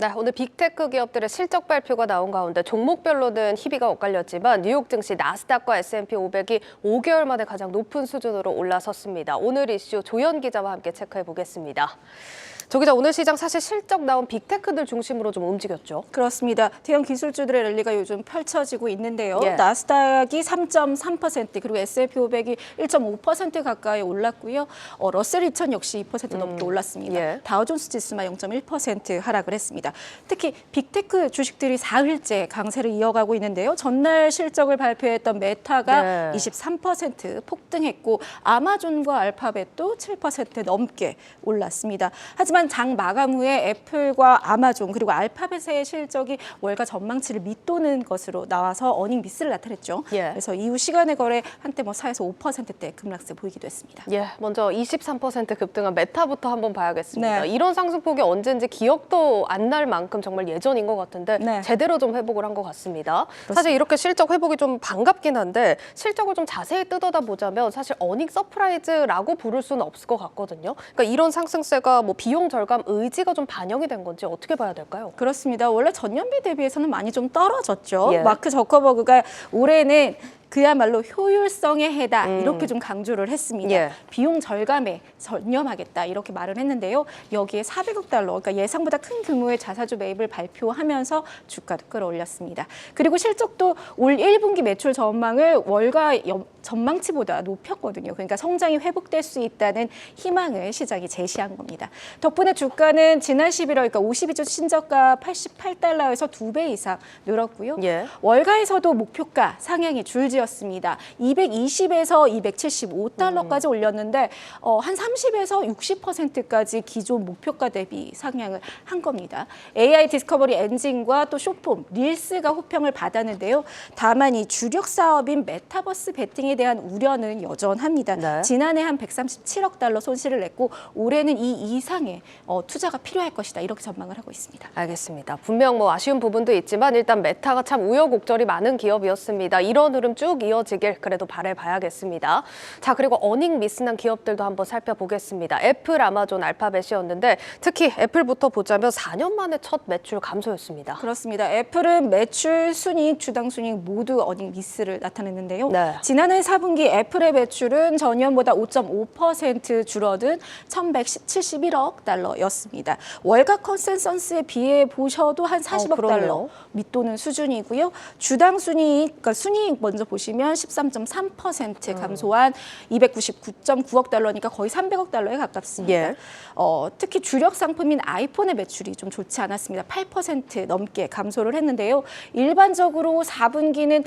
네, 오늘 빅테크 기업들의 실적 발표가 나온 가운데 종목별로는 희비가 엇갈렸지만 뉴욕 증시 나스닥과 S&P 500이 5개월 만에 가장 높은 수준으로 올라섰습니다. 오늘 이슈 조현 기자와 함께 체크해 보겠습니다. 조 기자, 오늘 시장 사실 실적 나온 빅테크들 중심으로 좀 움직였죠? 그렇습니다. 대형 기술주들의 랠리가 요즘 펼쳐지고 있는데요. 예. 나스닥이 3.3% 그리고 S&P 500이 1.5% 가까이 올랐고요. 러셀 2000 역시 2% 넘게 올랐습니다. 예. 다우존스 지수만 0.1% 하락을 했습니다. 특히 빅테크 주식들이 사흘째 강세를 이어가고 있는데요. 전날 실적을 발표했던 메타가 23% 폭등했고 아마존과 알파벳도 7% 넘게 올랐습니다. 하지만 장 마감 후에 애플과 아마존 그리고 알파벳의 실적이 월가 전망치를 밑도는 것으로 나와서 어닝 미스를 나타냈죠. 예. 그래서 이후 시간의 거래 한때 4에서 5%대 급락세 보이기도 했습니다. 예, 먼저 23% 급등한 메타부터 한번 봐야겠습니다. 네. 이런 상승폭이 언젠지 기억도 안 날 만큼 정말 예전인 것 같은데 네. 제대로 좀 회복을 한 것 같습니다. 사실 이렇게 실적 회복이 좀 반갑긴 한데 실적을 좀 자세히 뜯어다 보자면 사실 어닝 서프라이즈라고 부를 수는 없을 것 같거든요. 그러니까 이런 상승세가 뭐 비용 절감 의지가 좀 반영이 된 건지 어떻게 봐야 될까요? 그렇습니다. 원래 전년비 대비해서는 많이 좀 떨어졌죠. 예. 마크 저커버그가 올해는 그야말로 효율성의 해다 이렇게 좀 강조를 했습니다. 예. 비용 절감에 전념하겠다 이렇게 말을 했는데요. 여기에 400억 달러, 그러니까 예상보다 큰 규모의 자사주 매입을 발표하면서 주가도 끌어올렸습니다. 그리고 실적도 올 1분기 매출 전망을 월가 전망치보다 높였거든요. 그러니까 성장이 회복될 수 있다는 희망을 시장이 제시한 겁니다. 덕분에 주가는 지난 11월, 그러니까 52주 신저가 88달러에서 2배 이상 늘었고요. 예. 월가에서도 목표가 상향이 줄지었습니다. 220에서 275달러까지 올렸는데 한 30에서 60%까지 기존 목표가 대비 상향을 한 겁니다. AI 디스커버리 엔진과 또 쇼폼, 릴스가 호평을 받았는데요. 다만 이 주력 사업인 메타버스 베팅에 대한 우려는 여전합니다. 네. 지난해 한 137억 달러 손실을 냈고 올해는 이 이상의 투자가 필요할 것이다. 이렇게 전망을 하고 있습니다. 알겠습니다. 분명 뭐 아쉬운 부분도 있지만 일단 메타가 참 우여곡절이 많은 기업이었습니다. 이런 흐름 쭉 이어지길 그래도 바라봐야겠습니다. 자, 그리고 어닝 미스난 기업들도 한번 살펴보겠습니다. 애플, 아마존, 알파벳이었는데 특히 애플부터 보자면 4년 만에 첫 매출 감소였습니다. 그렇습니다. 애플은 매출, 순이익, 주당 순이익 모두 어닝 미스를 나타냈는데요. 네. 지난해 4분기 애플의 매출은 전년보다 5.5% 줄어든 1,171억 달러였습니다. 월가 컨센서스에 비해 보셔도 한 40억 그러네요. 달러 밑도는 수준이고요. 주당 순이익, 그러니까 순이익 먼저 보시면 13.3% 감소한 299.9억 달러니까 거의 300억 달러에 가깝습니다. 예. 특히 주력 상품인 아이폰의 매출이 좀 좋지 않았습니다. 8% 넘게 감소를 했는데요. 일반적으로 4분기는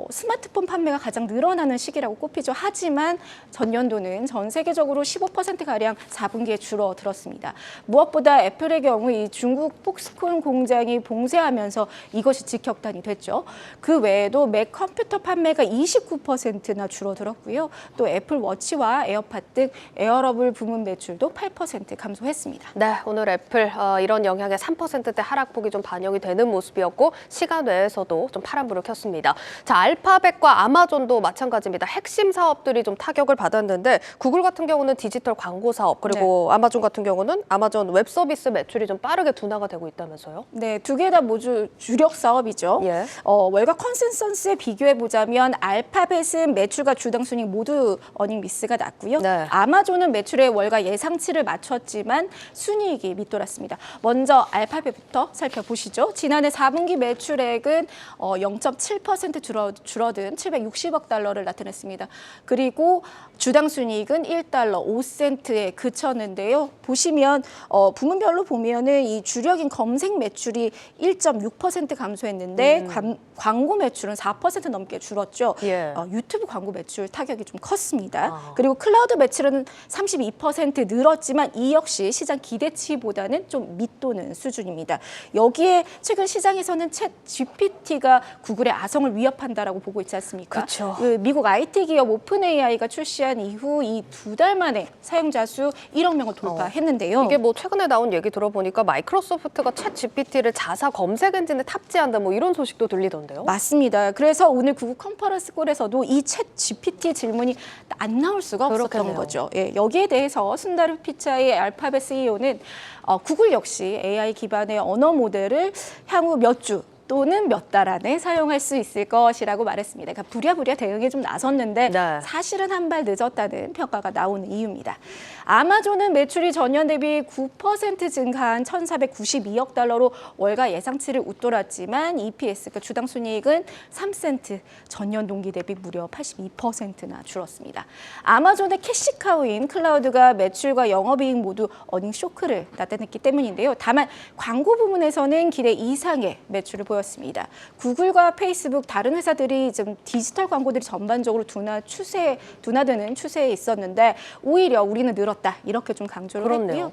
스마트폰 판매가 가장 늘어나는 시기라고 꼽히죠. 하지만 전년도는 전 세계적으로 15%가량 4분기에 줄어들었습니다. 무엇보다 애플의 경우 이 중국 폭스콘 공장이 봉쇄하면서 이것이 직격탄이 됐죠. 그 외에도 맥 컴퓨터 판매가 29%나 줄어들었고요. 또 애플 워치와 에어팟 등 에어러블 부문 매출도 8% 감소했습니다. 네, 오늘 애플 이런 영향에 3%대 하락폭이 좀 반영이 되는 모습이었고 시간 외에서도 좀 파란불을 켰습니다. 자, 알파벳과 아마존도 마찬가지입니다. 핵심 사업들이 좀 타격을 받았는데 구글 같은 경우는 디지털 광고 사업 그리고 아마존 같은 경우는 아마존 웹 서비스 매출이 좀 빠르게 둔화가 되고 있다면서요? 네, 두 개 다 모두 주력 사업이죠. 예. 월가 컨센서스에 비교해 보자면 알파벳은 매출과 주당 순이익 모두 어닝 미스가 났고요. 네. 아마존은 매출의 월가 예상치를 맞췄지만 순이익이 밑돌았습니다. 먼저 알파벳부터 살펴보시죠. 지난해 4분기 매출액은 0.7% 줄어든 760억 달러를 나타냈습니다. 그리고 주당 순이익은 1달러 5센트에 그쳤는데요. 보시면 부문별로 보면은 이 주력인 검색 매출이 1.6% 감소했는데 광고 매출은 4% 넘게 줄었죠. 예. 유튜브 광고 매출 타격이 좀 컸습니다. 그리고 클라우드 매출은 32% 늘었지만 이 역시 시장 기대치보다는 좀 밑도는 수준입니다. 여기에 최근 시장에서는 챗 GPT가 구글의 아성을 위협한다라고 보고 있지 않습니까? 그렇죠. 미국 IT 기업 오픈 AI가 출시한 이후 이 2달 만에 사용자 수 1억 명을 돌파했는데요. 이게 뭐 최근에 나온 얘기 들어보니까 마이크로소프트가 챗 GPT를 자사 검색 엔진에 탑재한다 뭐 이런 소식도 들리던데요. 맞습니다. 그래서 오늘 구글 컨퍼런스 콜에서도 이 챗 GPT 질문이 안 나올 수가 없었던 그렇겠네요. 거죠. 예, 여기에 대해서 순다르 피차이 알파벳 CEO는 구글 역시 AI 기반의 언어 모델을 향후 몇 주 또는 몇 달 안에 사용할 수 있을 것이라고 말했습니다. 그러니까 부랴부랴 대응에 좀 나섰는데 네. 사실은 한 발 늦었다는 평가가 나오는 이유입니다. 아마존은 매출이 전년 대비 9% 증가한 1,492억 달러로 월가 예상치를 웃돌았지만 EPS, 그러니까 주당 순이익은 3센트, 전년 동기 대비 무려 82%나 줄었습니다. 아마존의 캐시카우인 클라우드가 매출과 영업이익 모두 어닝 쇼크를 나타냈기 때문인데요. 다만 광고 부문에서는 기대 이상의 매출을 보였습니다. 구글과 페이스북 다른 회사들이 좀 디지털 광고들이 전반적으로 둔화되는 추세에 있었는데 오히려 우리는 늘었다 이렇게 좀 강조를 그렇네요. 했고요.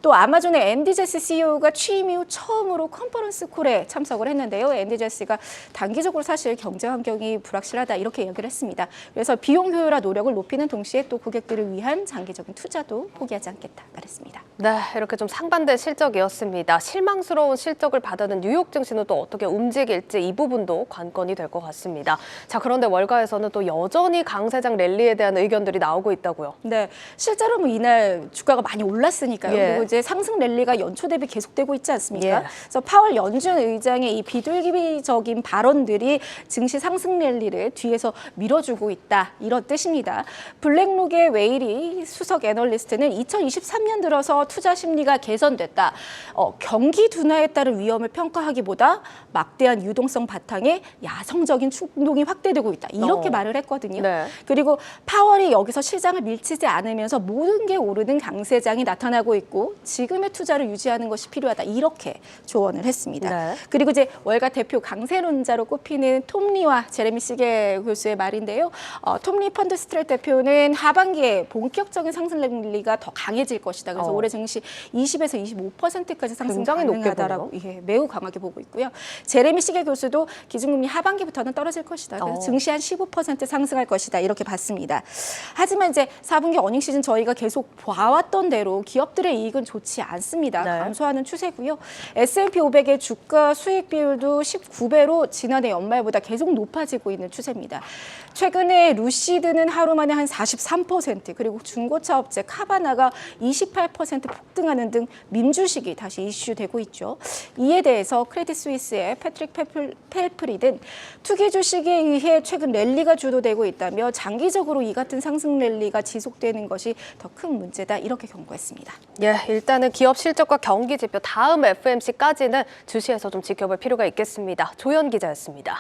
또 아마존의 앤디 제시 CEO가 취임 이후 처음으로 컨퍼런스 콜에 참석을 했는데요. 앤디 제시가 단기적으로 사실 경제 환경이 불확실하다 이렇게 얘기를 했습니다. 그래서 비용 효율화 노력을 높이는 동시에 또 고객들을 위한 장기적인 투자도 포기하지 않겠다 말했습니다. 네, 이렇게 좀 상반된 실적이었습니다. 실망스러운 실적을 받아든 뉴욕 증시는 또 어떻게 움직일지 이 부분도 관건이 될 것 같습니다. 자, 그런데 월가에서는 또 여전히 강 세장 랠리에 대한 의견들이 나오고 있다고요. 네, 실제로 뭐 이날 주가가 많이 올랐으니까요. 예. 그리고 이제 상승 랠리가 연초 대비 계속되고 있지 않습니까? 예. 그래서 파월 연준 의장의 이 비둘기적인 발언들이 증시 상승 랠리를 뒤에서 밀어주고 있다 이런 뜻입니다. 블랙록의 웨일이 수석 애널리스트는 2023년 들어서 투자 심리가 개선됐다. 경기 둔화에 따른 위험을 평가하기보다 막대한 유동성 바탕에 야성적인 충동이 확대되고 있다. 이렇게 말을 했거든요. 네. 그리고 파월이 여기서 시장을 밀치지 않으면서 모든 게 오르는 강세장이 나타나고 있고 지금의 투자를 유지하는 것이 필요하다. 이렇게 조언을 했습니다. 네. 그리고 이제 월가 대표 강세론자로 꼽히는 톰리와 제레미 시겔 교수의 말인데요. 톰리 펀드 스트랩 대표는 하반기에 본격적인 상승 랠리가 더 강해질 것이다. 그래서 올해 증시 20에서 25%까지 상승 굉장히 높게 가능하다라고 매우 강하게 보고 있고요. 제레미 시겔 교수도 기준금리 하반기부터는 떨어질 것이다. 그래서 증시 한 15% 상승할 것이다. 이렇게 봤습니다. 하지만 이제 4분기 어닝 시즌 저희가 계속 봐왔던 대로 기업들의 이익은 좋지 않습니다. 네. 감소하는 추세고요. S&P 500의 주가 수익 비율도 19배로 지난해 연말보다 계속 높아지고 있는 추세입니다. 최근에 루시드는 하루 만에 한 43%, 그리고 중고차 업체 카바나가 28% 폭등하는 등 민주식이 다시 이슈되고 있죠. 이에 대해서 크레딧 스위스의 패트릭 펠프리든 투기 주식에 의해 최근 랠리가 주도되고 있다며 장기적으로 이 같은 상승 랠리가 지속되는 것이 더 큰 문제다 이렇게 경고했습니다. 예, 일단은 기업 실적과 경기 지표 다음 FMC까지는 주시에서 좀 지켜볼 필요가 있겠습니다. 조연 기자였습니다.